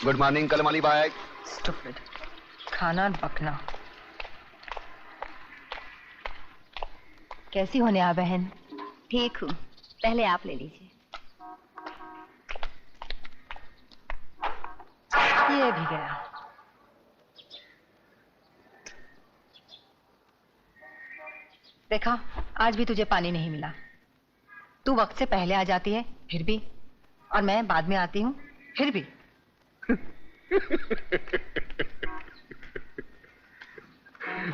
Good morning कलमाली बाय। Stupid, खाना बकना। कैसी हो नेहा बहन? ठीक हूँ, पहले आप ले लीजिए। ये भी गया। देखा, आज भी तुझे पानी नहीं मिला। तू वक्त से पहले आ जाती है फिर भी, और मैं बाद में आती हूँ फिर भी।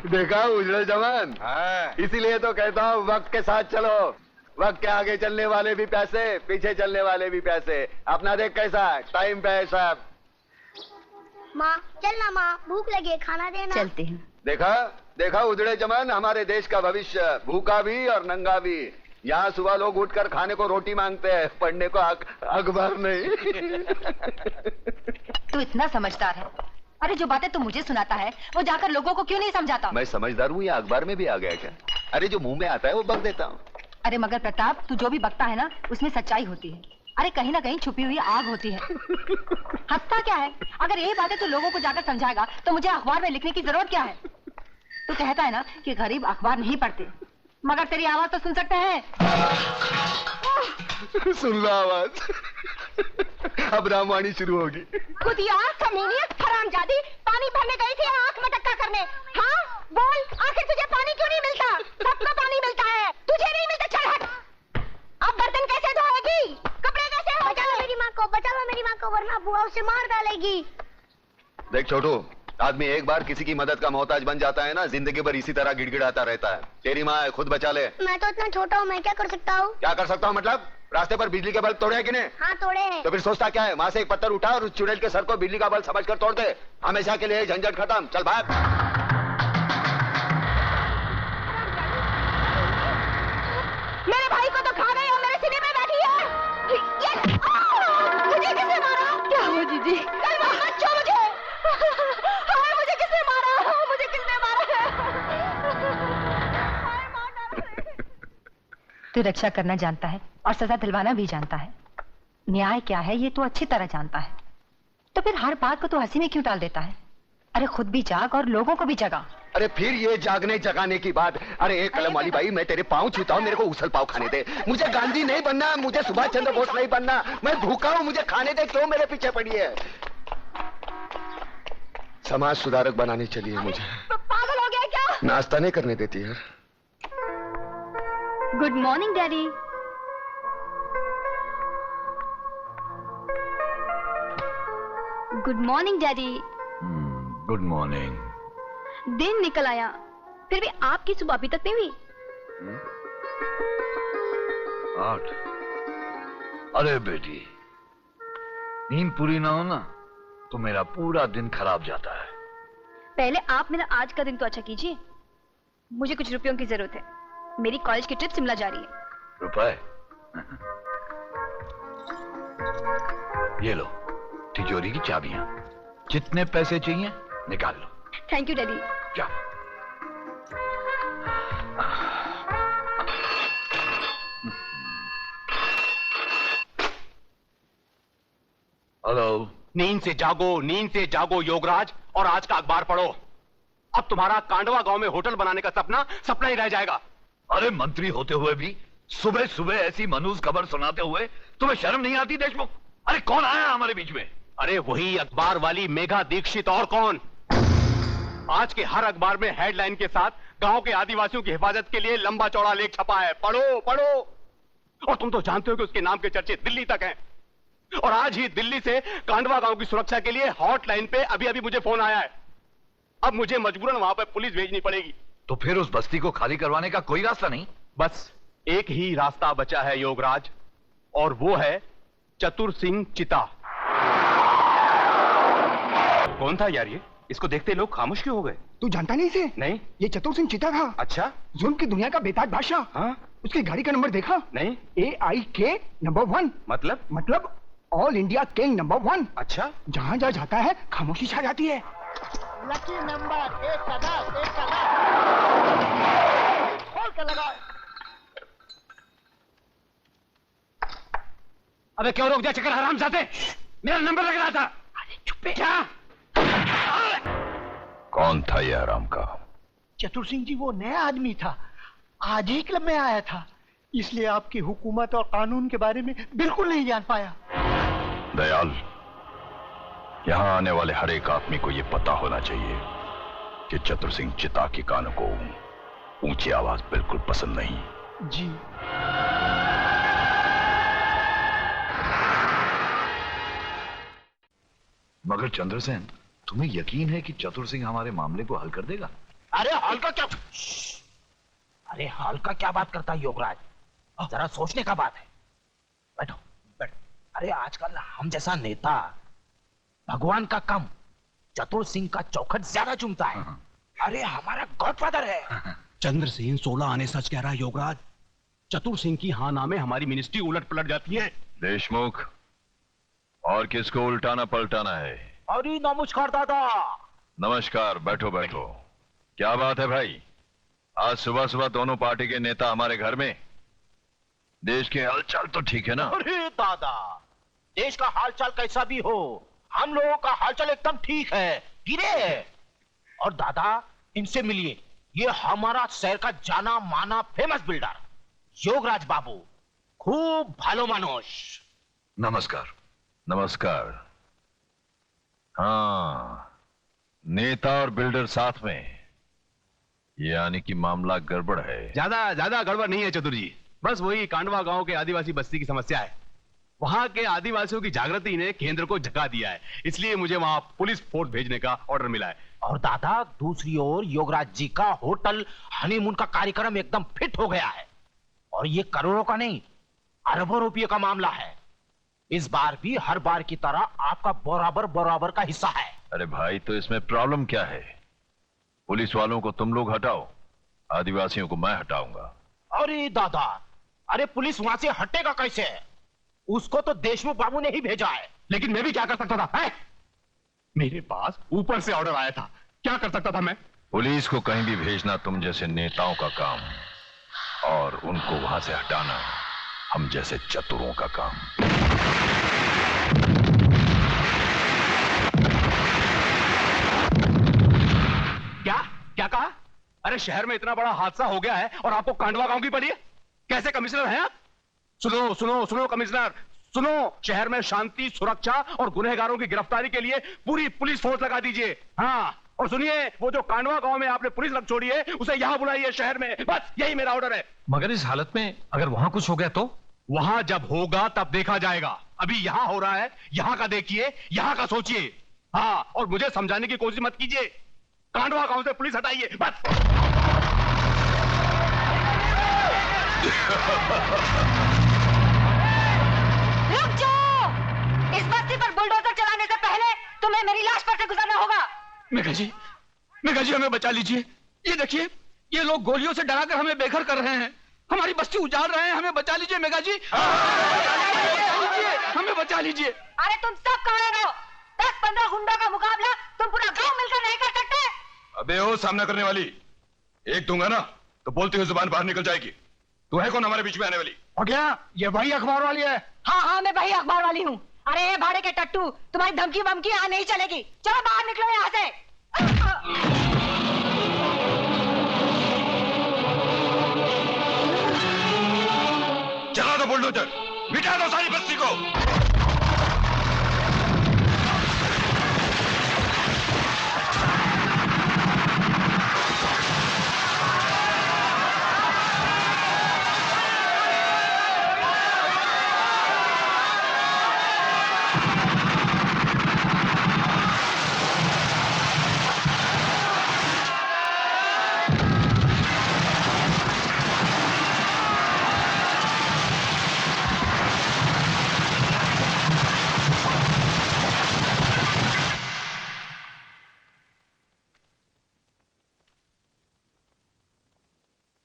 देखा उजड़े जवान? हाँ। इसीलिए तो कहता हूँ वक्त के साथ चलो। वक्त के आगे चलने वाले भी पैसे, पीछे चलने वाले भी पैसे। अपना देख कैसा टाइम पे है सब। माँ चलना, माँ भूख लगी है, खाना देना। चलते हैं। देखा देखा उजड़े जवान, हमारे देश का भविष्य भूखा भी और नंगा भी। यहाँ सुबह लोग उठकर खाने को रोटी मांगते हैं, पढ़ने को अखबार नहीं। तू इतना समझदार है। अरे जो बातें तू मुझे सुनाता है वो जाकर लोगों को क्यों नहीं समझाता? मैं समझदार हूँ या अखबार में भी आ गया क्या? अरे जो मुंह में आता है वो बक देता हूँ। अरे मगर प्रताप, तू जो भी बकता है ना उसमें सच्चाई होती है। अरे कहीं ना कहीं छुपी हुई आग होती है। हंसता क्या है? अगर यही बातें तू लोगों को जाकर समझाएगा तो मुझे अखबार में लिखने की जरूरत क्या है? तू कहता है ना कि गरीब अखबार नहीं पढ़ते, मगर तेरी आवाज तो सुन सकते हैं। सुन लो आवाज। अब रामवाणी शुरू होगी। खुद यार कमीनी हरामजादी, पानी भरने गई थी आंख में टक्का करने। हाँ बोल, आखिर तुझे पानी क्यों नहीं मिलता? सबको पानी मिलता है, तुझे नहीं मिलता। चल हट। अब बर्तन कैसे धोएगी? कपड़े कैसे? बचा लो मेरी माँ को, बचा लो मेरी माँ को, वरना बुआ उसे मार डालेगी। देख छोटू, आदमी एक बार किसी की मदद का मोहताज बन जाता है ना, जिंदगी भर इसी तरह गिड़गिड़ाता रहता है। तेरी माँ है, खुद बचा ले। मैं तो इतना छोटा हूँ, मैं क्या कर सकता हूँ? क्या कर सकता हूँ मतलब? रास्ते पर बिजली के बल्ब तोड़े हैं कि नहीं? हाँ तोड़े हैं। तो फिर सोचता क्या है? वहाँ से एक पत्थर उठा और उस चुड़ैल के सर को बिजली का बल्ब समझकर तोड़ दे। हमेशा के लिए झंझट खत्म। चल भाग। मेरे भाई को तो खा गई और मेरे सीने में बैठी है। मुझे किसने मारा? क्या हुआ दीदी? कल मत छो मुझे। हाय मुझे किसने मारा? मुझे किसने मारा है? तू रक्षा करना जानता है और सजा दिलवाना भी जानता है। न्याय क्या है ये तू अच्छी तरह जानता है, तो फिर हर बात को तू हंसी में क्यों टाल देता है? अरे खुद भी जाग और लोगों को भी जगा। अरे फिर ये जागने जगाने की बात। अरे एक कलम वाली भाई, मैं तेरे पाँव छूता हूँ, मेरे को उछल पाव खाने दे। मुझे गांधी नहीं बनना, मुझे सुभाष चंद्र बोस नहीं बनना। मैं भूखा हूँ, मुझे खाने दे। क्यों मेरे पीछे पड़ी है? समाज सुधारक बनाने चली है मुझे। पागल हो गया क्या? नाश्ता नहीं करने देती यार। Good morning daddy. Good morning daddy. Good morning. दिन निकल आया, फिर भी आपकी सुबह अभी तक नहीं हुई। 8। अरे बेटी, नींद पूरी ना हो ना तो मेरा पूरा दिन खराब जाता है। पहले आप मेरा आज का दिन तो अच्छा कीजिए। मुझे कुछ रुपयों की जरूरत है, मेरी कॉलेज की ट्रिप शिमला जा रही है। रुपए? ये लो तिजोरी की चाबियां, जितने पैसे चाहिए निकाल लो। Thank you daddy. जा। हेलो। नींद से जागो, नींद से जागो योगराज, और आज का अखबार पढ़ो। अब तुम्हारा कांडवा गांव में होटल बनाने का सपना सपना ही रह जाएगा। अरे मंत्री होते हुए भी सुबह सुबह ऐसी मनूज खबर सुनाते हुए तुम्हें शर्म नहीं आती देशमुख? अरे कौन आया हमारे बीच में? अरे वही अखबार वाली मेघा दीक्षित, और कौन। आज के हर अखबार में हेडलाइन के साथ गांव के आदिवासियों की हिफाजत के लिए लंबा चौड़ा लेख छपा है। पढ़ो पढ़ो। और तुम तो जानते हो कि उसके नाम के चर्चे दिल्ली तक हैं। और आज ही दिल्ली से कांडवा गांव की सुरक्षा के लिए हॉटलाइन पे अभी अभी मुझे फोन आया है। अब मुझे मजबूरन वहां पर पुलिस भेजनी पड़ेगी। तो फिर उस बस्ती को खाली करवाने का कोई रास्ता नहीं? बस एक ही रास्ता बचा है योगराज, और वो है चतुर सिंह चिता। कौन था यार ये? इसको देखते लोग खामोश क्यों हो गए? तू जानता नहीं इसे? नहीं। ये चतुर सिंह चिता था। अच्छा। जुल्म की दुनिया का बेताज बादशाह। हाँ? उसकी गाड़ी का नंबर देखा? नहीं। AIK number 1। मतलब ऑल इंडिया किंग नंबर 1। अच्छा। जहाँ जहाँ जाता है खामोशी छा जाती है। लकी नंबर 1 का 10, 1 का 10। खोल के लगाओ। अबे क्यों रोक दिया चक्कर हरामजादे? मेरा नंबर लग रहा था। अरे चुप क्या? कौन था ये आराम का? चतुर सिंह जी वो नया आदमी था, आज ही क्लब में आया था, इसलिए आपकी हुकूमत और कानून के बारे में बिल्कुल नहीं जान पाया। दयाल, यहाँ आने वाले हर एक आदमी को यह पता होना चाहिए कि चतुर सिंह चिता के कानों को ऊंची आवाज बिल्कुल पसंद नहीं। जी। मगर चंद्रसेन, तुम्हें यकीन है कि चतुर सिंह हमारे मामले को हल कर देगा? अरे हल का क्या? अरे हल का क्या बात करता है योगराज? जरा सोचने का बात है। बैठो बैठो। अरे आजकल हम जैसा नेता भगवान का कम चतुर सिंह का चौखट ज्यादा चुमता है। अरे हमारा गॉडफादर है। चंद्र सिंह 16 आने सच कह रहा है योगराज। चतुर सिंह की हाँ नामे हमारी मिनिस्ट्री उलट पलट जाती है। देशमुख, और किसको उल्टाना पलटाना है? अरे नमस्कार दादा। नमस्कार, बैठो बैठो। क्या बात है भाई, आज सुबह सुबह दोनों पार्टी के नेता हमारे घर में? देश के हालचाल तो ठीक है ना? अरे दादा, देश का हालचाल कैसा भी हो, हम लोगों का हालचाल एकदम ठीक है, गिरे है। और दादा इनसे मिलिए, ये हमारा शहर का जाना माना फेमस बिल्डर योगराज बाबू, खूब भालो मानुष। नमस्कार। नमस्कार। हाँ, नेता और बिल्डर साथ में, यानी कि मामला गड़बड़ है। ज्यादा ज्यादा गड़बड़ नहीं है चतुर जी, बस वही कांडवा गांव के आदिवासी बस्ती की समस्या है। वहां के आदिवासियों की जागृति ने केंद्र को झका दिया है, इसलिए मुझे वहां पुलिस फोर्स भेजने का ऑर्डर मिला है। और दादा दूसरी ओर योगराज जी का होटल हनीमून का कार्यक्रम एकदम फिट हो गया है, और ये करोड़ों का नहीं अरबों रुपये का मामला है। इस बार भी हर बार की तरह आपका बराबर बराबर का हिस्सा है। अरे भाई, तो इसमें प्रॉब्लम क्या है? पुलिस वालों को तुम लोग हटाओ, आदिवासियों को मैं हटाऊंगा। अरे दादा, अरे पुलिस वहां से हटेगा कैसे? उसको तो देशमुख बाबू ने ही भेजा है। लेकिन मैं भी क्या कर सकता था है? मेरे पास ऊपर से ऑर्डर आया था, क्या कर सकता था मैं? पुलिस को कहीं भी भेजना तुम जैसे नेताओं का काम, और उनको वहां से हटाना हम जैसे चतुरों का काम। क्या क्या कहा? अरे शहर में इतना बड़ा हादसा हो गया है और आपको कांडवा गांव की पड़ी है? कैसे कमिश्नर हैं आप? सुनो सुनो सुनो कमिश्नर, सुनो, शहर में शांति सुरक्षा और गुनहगारों की गिरफ्तारी के लिए पूरी पुलिस फोर्स लगा दीजिए। हाँ, और सुनिए, वो जो कांडवा गांव में आपने पुलिस रख छोड़ी है उसे यहां बुलाइए शहर में, बस यही मेरा ऑर्डर है। मगर इस हालत में अगर वहां कुछ हो गया तो? वहां जब होगा तब देखा जाएगा, अभी यहां हो रहा है, यहां का देखिए, यहां का सोचिए। हाँ, और मुझे समझाने की कोशिश मत कीजिए, कांडवा गांव से पुलिस हटाइए बस। रुक जाओ! इस बस्ती पर बुलडोजर चलाने से पहले तुम्हें मेरी लाश पर से गुजरना होगा। मेघा जी हमें बचा लीजिए। ये देखिए, ये लोग गोलियों से डराकर हमें बेघर कर रहे हैं, हमारी बस्ती उजाड़ रहे हैं। हमें बचा लीजिए मेघा जी, हमें बचा लीजिए। अरे तुम सब कहाँ रहो? 10-15 गुंडों का मुकाबला तुम पूरा गांव मिलकर नहीं कर सकते। अबे ओ सामना करने वाली, एक दूंगा ना तो बोलती हुई जुबान बाहर निकल जाएगी। तू है कौन हमारे बीच में आने वाली? और क्या ये वही अखबार वाली है? हाँ, मैं वही अखबार वाली हूँ। अरे ये भाड़े के टट्टू, तुम्हारी धमकी बमकी यहाँ नहीं चलेगी। चलो बाहर निकलो यहाँ से। चला दो बुलडोजर, मिटा दो सारी बस्ती को।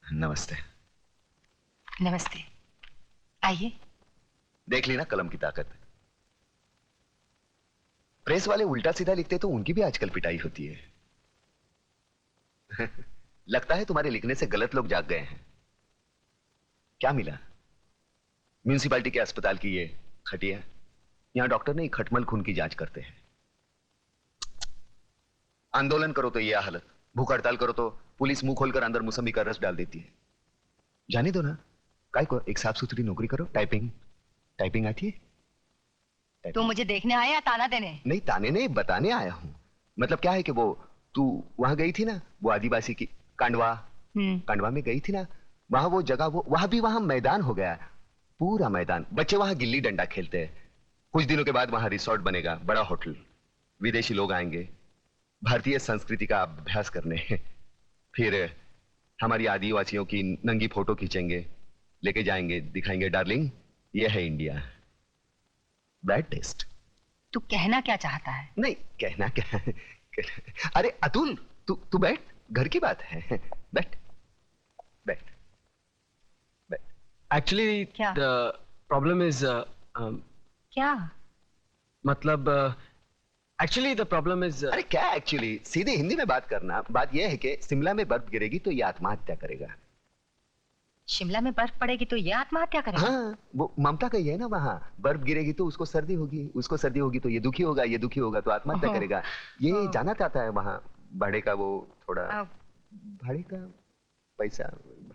नमस्ते। नमस्ते, आइए। देख ली ना कलम की ताकत। प्रेस वाले उल्टा सीधा लिखते तो उनकी भी आजकल पिटाई होती है। लगता है तुम्हारे लिखने से गलत लोग जाग गए हैं। क्या मिला? म्यूनिसिपालिटी के अस्पताल की ये खटिया। यहां डॉक्टर नहीं, खटमल खून की जांच करते हैं। आंदोलन करो तो ये हालत, भूख हड़ताल करो तो पुलिस मुंह खोलकर अंदर मौसमी का रस डाल देती है। जाने दो ना, काय को एक साफ सुथरी नौकरी करो। टाइपिंग आती है? तू मुझे देखने आया या ताना देने? नहीं, ताने नहीं, बताने आया हूँ। मतलब क्या है कि वो तू वहां गई थी ना, वो आदिवासी की कांडवा में गई थी ना, वहां वो जगह, वो वहां मैदान हो गया, पूरा मैदान। बच्चे वहां गिल्ली डंडा खेलते हैं। कुछ दिनों के बाद वहां रिसोर्ट बनेगा, बड़ा होटल, विदेशी लोग आएंगे भारतीय संस्कृति का अभ्यास करने। फिर हमारी आदिवासियों की नंगी फोटो खींचेंगे, लेके जाएंगे, दिखाएंगे डार्लिंग ये है इंडिया। Bad taste. तू कहना क्या चाहता है? नहीं कहना क्या, अरे अतुल तू बैठ, घर की बात है, बैठ। एक्चुअली क्या? द प्रॉब्लम इज क्या मतलब एक्चुअली द प्रॉब्लम इज अरे क्या एक्चुअली, सीधे हिंदी में बात करना। बात यह है कि शिमला में बर्फ गिरेगी तो ये आत्महत्या करेगा। शिमला में बर्फ पड़ेगी तो ये आत्महत्या करेगा? हाँ, वो ममता का ही है ना, वहाँ बर्फ गिरेगी तो उसको सर्दी होगी, उसको सर्दी होगी तो ये दुखी होगा तो आत्महत्या करेगा। ये जाना चाहता है वहाँ भाड़े का, वो थोड़ा भाड़े का पैसा,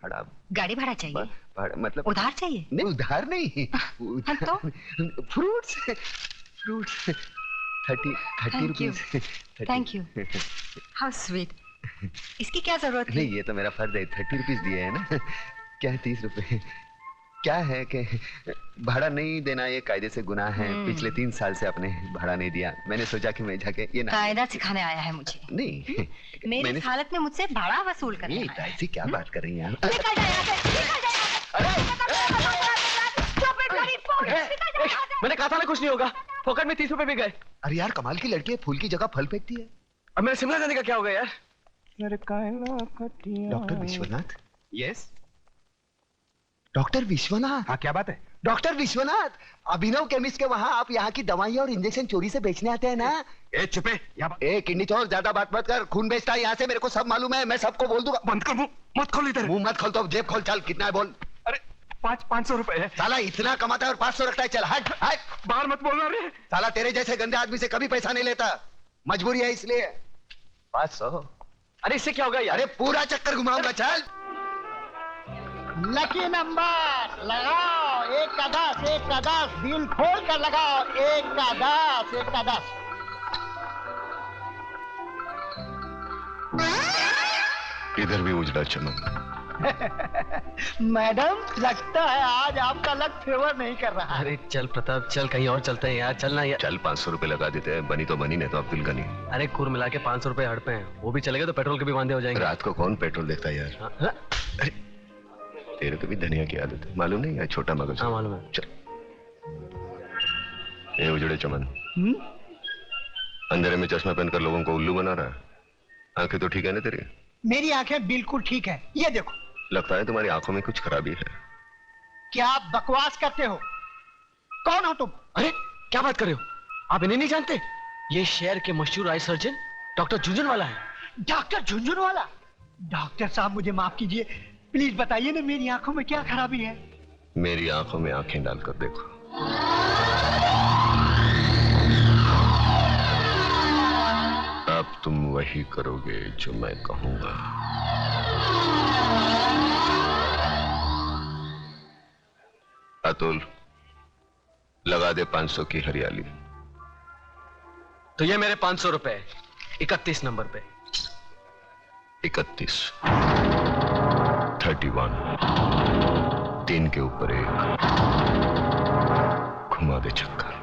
भाड़ा, गाड़ी भाड़ा चाहिए? मतलब उधार चाहिए? नहीं उधार नहीं, तो fruits 30 rupees. Thank you, how sweet. इसकी क्या जरूरत है? नहीं ये तो मेरा फर्ज है, 30 रुपीज दिए है ना। क्या है 30 रुपए? क्या है कि भाड़ा नहीं देना ये कायदे से गुनाह है। पिछले 3 साल से आपने भाड़ा नहीं दिया, मैंने सोचा कि मैं जाके ये ना। कायदा सिखाने आया है मुझे? नहीं, मेरी हालत में मुझसे भाड़ा वसूल करने आया है। ऐसी क्या बात कर रही हैं आप? मैंने कहा था ना कुछ नहीं होगा, पॉकेट में 30 रुपए भी गए। अरे यार कमाल की लड़की है, फूल की जगह फल फेंकती है। अब मेरे शिमला जाने का क्या होगा यार? Doctor Vishwanath? Yes doctor Vishwanath? हाँ क्या बात है? डॉक्टर विश्वनाथ, अभिनव केमिस्ट के वहाँ आप यहाँ की दवाइयाँ और इंजेक्शन चोरी से बेचने आते हैं ना? ए चुपे, ए किडनी चोर, ज्यादा बात मत कर, खून बेचता है यहाँ से, मेरे को सब मालूम है, मैं सबको बोल दूंगा। बंद कर मुंह, मत खोल इधर। मुंह मत खोल तो जेब खोल, चल कितना है बोल। अरे 500 रुपए है। साला इतना कमाता है और 500 रखता है, चल हट हट। बाहर मत बोलना रे। साला तेरे जैसे गंदे आदमी से कभी पैसा नहीं लेता, मजबूरी है इसलिए। 500? अरे इससे क्या होगा यार? अरे पूरा चक्कर घुमाऊंगा, चल। लकी नंबर लगाओ, 1 का 10, 1 का 10, दिल खोल कर लगाओ, 1 का 10, 1 का 10। इधर भी उजड़ा चमन। मैडम लगता है आज आपका लक फेवर नहीं कर रहा है। अरे चल प्रताप, चल कहीं और चलते हैं यार, चलना यार। चल 500 रुपए लगा देते हैं, बनी तो बनी, नहीं तो अब्दुल गनी। अरे कुल मिला के 500 रुपए हड़पे हैं, वो भी चलेगा तो पेट्रोल के भी वांदे हो जाएंगे। रात को कौन पेट्रोल देखता है यार? हाँ? अरे तेरे को भी धनिया की आदत है, मालूम नहीं यार, छोटा मगज। हाँ मालूम है। चल ये उजड़े चमन, अंधेरे में चश्मा पहनकर लोगों को उल्लू बना रहा है। आंखें तो ठीक है ना तेरी? मेरी आंखें बिल्कुल ठीक है, ये देखो। लगता है तुम्हारी आंखों में कुछ खराबी है। क्या आप बकवास करते हो? कौन हो तुम? अरे क्या बात कर रहे हो? आप इन्हें नहीं जानते? ये शहर के मशहूर आई सर्जन डॉक्टर झुंझुनवाला है। डॉक्टर झुंझुनवाला? डॉक्टर साहब मुझे माफ कीजिए, प्लीज बताइए ना मेरी आंखों में क्या खराबी है? मेरी आंखों में आंखें डालकर देखो। अब तुम वही करोगे जो मैं कहूंगा। अतुल लगा दे 500 की हरियाली। तो ये मेरे 500 रुपए 31 नंबर पे। 31 31 3 के ऊपर 1 घुमा दे चक्कर।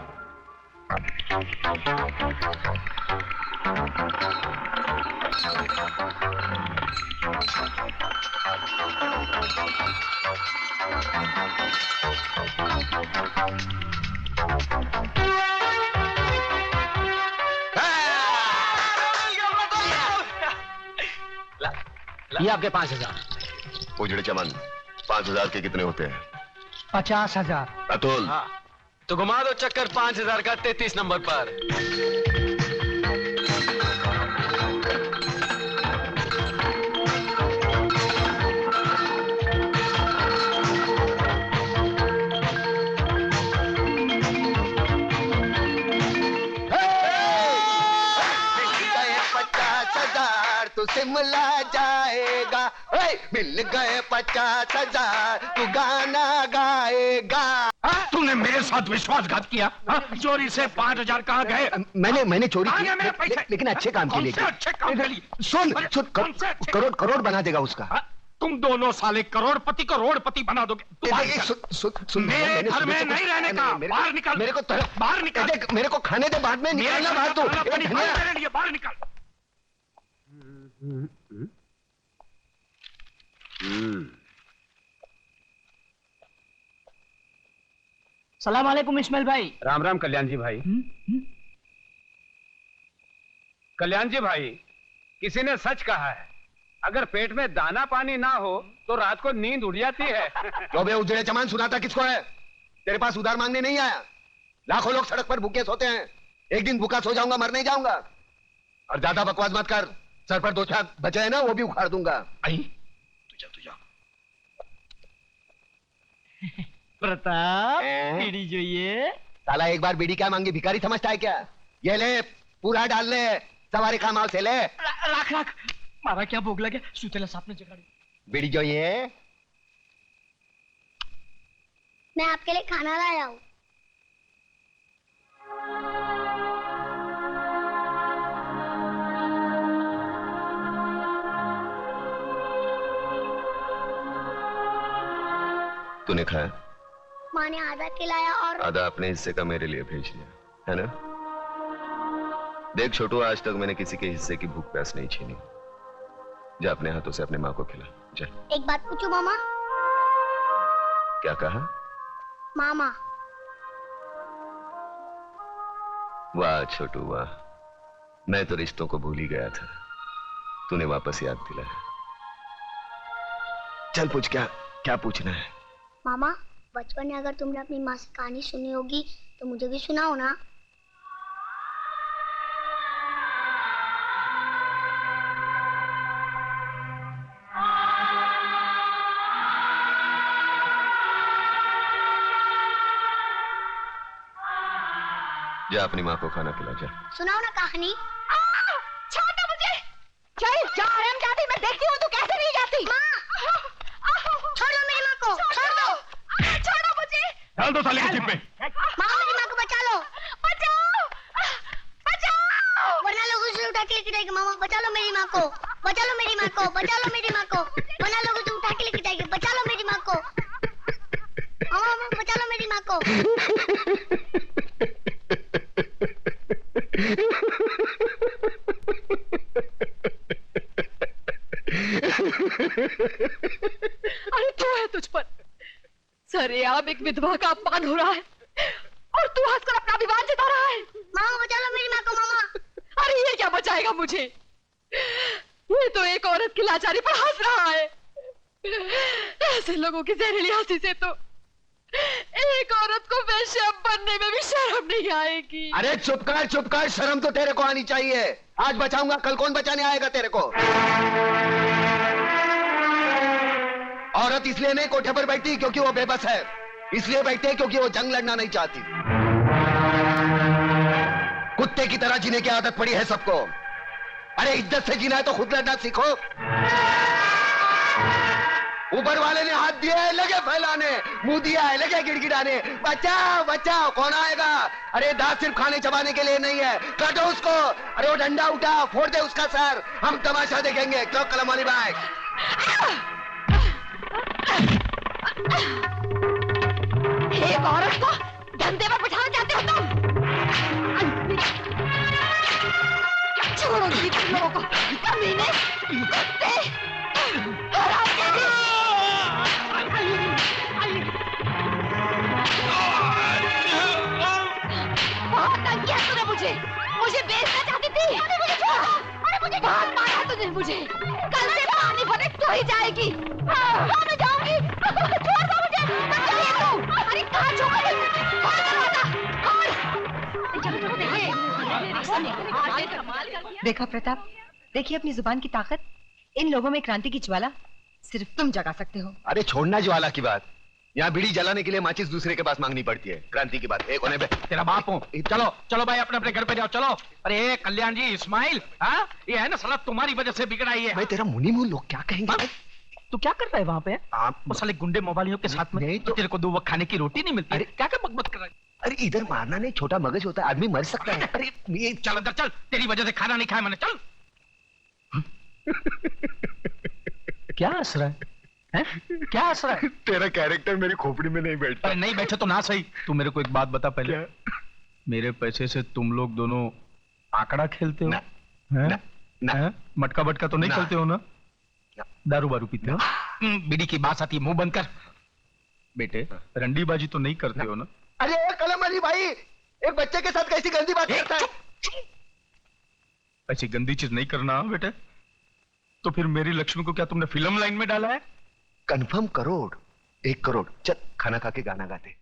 ये आपके 5000। उजड़े चमन 5000 के कितने होते हैं? 50,000। अतुल हाँ तो घुमा दो चक्कर 5000 का 33 नंबर पर। तू शिमला जाएगा, मिल गए 50,000 तू गाना गाएगा। तूने मेरे साथ विश्वासघात किया? चोरी से 5,000 कहाँ गए? मैंने चोरी की, लेकिन अच्छे काम के लिए। अच्छे काम के लिए? सुन, करोड़ बना देगा उसका। तुम दोनों साले करोड़पति बना दोगे। मेरे घर में नहीं रहने का, बाहर निकल। बाहर निकल। देख, मेरे को खाने दे, बाद में निकलना बाहर। तू बाहर निकल। सलाम वालेकुम इस्माइल भाई। राम राम कल्याण जी भाई। कल्याण जी भाई, किसी ने सच कहा है, अगर पेट में दाना पानी ना हो तो रात को नींद उड़ जाती है। तो बे उजड़े चमान सुनाता किसको है? तेरे पास उधार मांगने नहीं आया। लाखों लोग सड़क पर भूखे सोते हैं, एक दिन भूखा सो जाऊंगा, मर नहीं जाऊंगा। और ज्यादा बकवास मत कर, सर पर 2 छाप बचे है ना, वो भी उखाड़ दूंगा। तुझा प्रताप, बीड़ी जो ये साला एक बार बीड़ी क्या मांगी, भिखारी समझता है क्या? ये ले, पूरा डाल ले, सवारी का माल से ले। राख मारा क्या भोग लगे, सुतेला सांप ने जगाड़ी। बीड़ी जो ये, मैं आपके लिए खाना लाया हूँ। तूने खाया? माँ ने आधा खिलाया और आधा अपने हिस्से का मेरे लिए भेज दिया है ना? देख छोटू, आज तक मैंने किसी के हिस्से की भूख प्यास नहीं छीनी। जा अपने हाथों से अपने माँ को खिला, जा। एक बात पूछूं मामा? क्या कहा? मामा। वाह छोटू वाह, मैं तो रिश्तों को भूल ही गया था, तूने वापस याद दिलाया। चल पूछ, क्या पूछना है? मामा, बचपन में अगर तुमने अपनी माँ से कहानी सुनी होगी तो मुझे भी सुनाओ ना। जा अपनी माँ को खाना खिला, जा। सुनाओ ना कहानी। छोड़ो मुझे। चल जा हरामजादी, मैं देखती हूँ तू कैसे नहीं जाती। माँ, छोड़ दो मेरी माँ को, छोड़ दो। छोड़ो मुझे। डाल दो साले की जीप में। माँ, मेरी माँ को बचा लो। बचाओ, बचाओ। वरना लोग उसे उठा के लेके जाएंगे। मामा बचा लो मेरी माँ को, बचा लो मेरी माँ को, बचा लो मेरी माँ को। वरना लोग उसे उठा के लेके जाएंगे। बचा लो मेरी माँ को। मामा बचा लो मेरी माँ को। अरे तू है तुझ पर सरेआम एक विधवा का अपमान हो रहा है और तू हंसकर अपना अभिमान जता रहा है। मामा बचा लो मेरी माँ को। मामा, अरे ये क्या बचाएगा मुझे? ये तो एक औरत की लाचारी पर हंस रहा है। ऐसे लोगों की जहरीली हंसी से तो एक औरत को वेश्या बनने में भी शर्म नहीं आएगी। अरे चुप कर, शर्म तो तेरे को आनी चाहिए। आज बचाऊंगा, कल कौन बचाने आएगा तेरे को? औरत इसलिए नहीं कोठे पर बैठती क्योंकि वो बेबस है, इसलिए बैठती है क्योंकि वो जंग लड़ना नहीं चाहती। कुत्ते की तरह जीने की आदत पड़ी है सबको। अरे इज्जत से जीना है तो खुद लड़ना सीखो। ऊपर वाले ने हाथ दिया है, लगे फैलाने, मुंह दिया है, लगे गिड़गिड़ाने। बचाओ बचाओ, कौन आएगा? अरे दांत सिर्फ खाने चबाने के लिए नहीं है, काटो उसको। अरे वो डंडा उठा, फोड़ दे उसका सर, हम तमाशा देखेंगे। क्यों कलम वाली भाई? एक औरत को धंधे पर बिठाना चाहते हो तुम? छोड़ोगी तुम लोगों को, कमीने, कुत्ते, हरामजादी। बहुत तंग किया तूने मुझे बेचना चाहती थी। अरे मुझे बहुत मारा तुझे मुझे। कल से पानी भरे तो ही जाएगी। मैं जाऊंगी। छोड़ दो मुझे। बचाइए तू। अरे कहाँ छोड़? देखा प्रताप, देखिए अपनी जुबान की ताकत। इन लोगों में क्रांति की ज्वाला सिर्फ तुम जगा सकते हो। अरे छोड़ना ज्वाला की बात, यहाँ बीड़ी जलाने के लिए माचिस दूसरे के पास मांगनी पड़ती है। क्रांति की बात। एक होने पे तेरा बाप हूँ। चलो चलो भाई, अपने अपने घर पे जाओ। चलो। अरे कल्याण जी, इस्माइल, हाँ ये है ना साला तुम्हारी वजह से बिगड़ा ही है। मैं तेरा मुनी मुंह, लोग क्या कहेंगे? तू क्या कर रहा है वहाँ पे? आप वो साले गुंडे मोबाइलियों के साथ में तो तेरे को 2 वक्त खाने की रोटी नहीं मिलती। अरे क्या क्या बकबक कर रहा है? अरे इधर मारना नहीं, छोटा मगज होता है, आदमी मर सकता है। अरे ये चल अंदर चल, तेरी वजह से खाना नहीं खाया मैंने। चल। क्या हंस रहा है? क्या हंस रहा है? तेरा कैरेक्टर मेरी खोपड़ी में नहीं बैठता। अरे नहीं बैठे तो ना सही। तू मेरे को एक बात बता पहले। मेरे पैसे से तुम लोग दोनों आंकड़ा खेलते हो? ना। मटका बटका तो नहीं खेलते हो ना? दारू बारू पीते हो? बीड़ी की बात आती है, मुंह बंद कर। बेटे रंडीबाजी तो नहीं करते हो ना? अरे कलम अली भाई, एक बच्चे के साथ कैसी गंदी बात करता है? ऐसी गंदी चीज नहीं करना बेटे। तो फिर मेरी लक्ष्मी को क्या तुमने फिल्म लाइन में डाला है? कंफर्म करोड़, 1 करोड़। चल खाना खा के गाना गाते।